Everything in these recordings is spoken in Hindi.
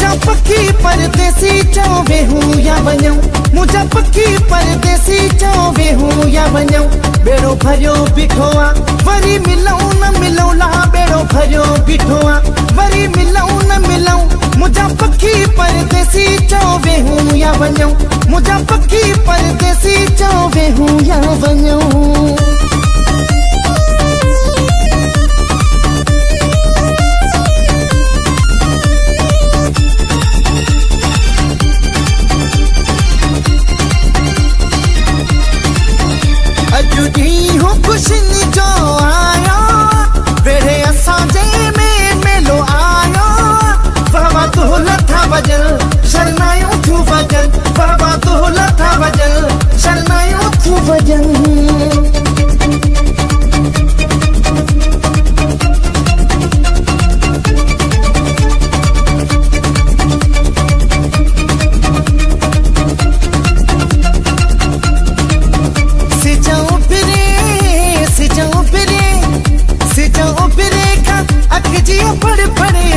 मुझा पक्की परदेसी चौवे हूँ या वञूं, मुझा पक्की परदेसी चौवे हूँ या वञूं। बेड़ो भरियो बीठो आ वरी मिलऊं न मिलऊं ला, बेड़ो भरियो बीठो आ वरी मिलऊं न मिलऊं। मुझा पक्की परदेसी चौवे हूँ या वञूं, मुझा पक्की परदेसी चौवे हूँ या वञूं। हो खुशनी जो आयो वेरे असांजे में मेलो आयो। बाबा तो लथा वजल शरणायो तू वजल, बाबा तो लथा वजल शरणायो तू वजल।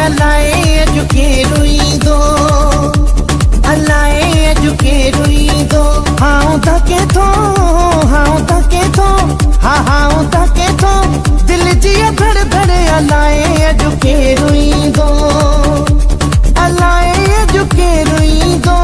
अलाए अजुके रुईंदो, अलाए अजुके रुईंदो। हाउ धके थो, हाउ धके थो, हाउ धके थो दिल जी धड़ धड़। अलाए अजुके रुईंदो, अलाए अजुके रुईंदो।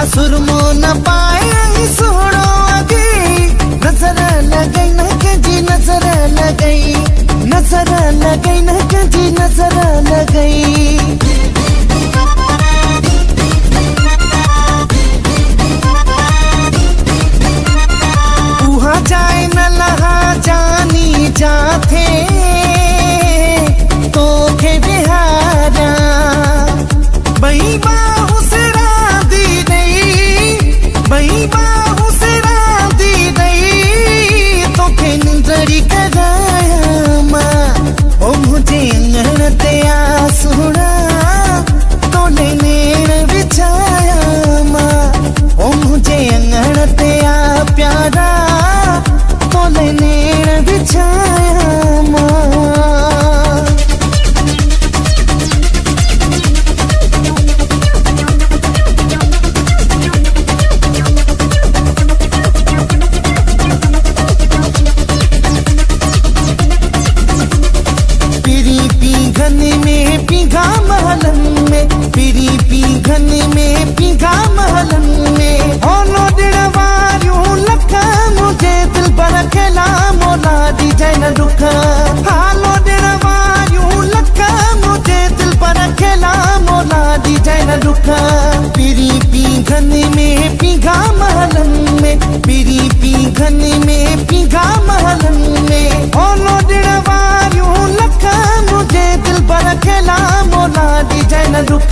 सुरमो न पाए सोहणो अगी, नजर लगई न कंहिंजी नजर लगई, नजर लगई न कंहिंजी नजर लगई। उहा जाए न लहा जानी जाथे तोखे बिहारा बई बाहु से बई बाहु से रांदी गई तोखे निंदड़ी कराया मां। ओ मुझे अंगण ते आ सुना तोने नेण बिछाया मां। ओ मुझे अंगण ते आ प्यारा तोने नेण बिछाया मां। पिरी पीघन में पीघा महलन में होनो दिण वारियूं लख मुझे दिल पर खेला मोला दी जैन दुख। हालो दिण वारियूं लख मुझे दिल पर खेला मोला दी जैन दुख। पिरी पीघन में पीघा महलन में, पिरी पीघन में पीघा महलन में होनो दिण वारियूं लख मुझे दिल पर खेला मोला दी जैन दुख।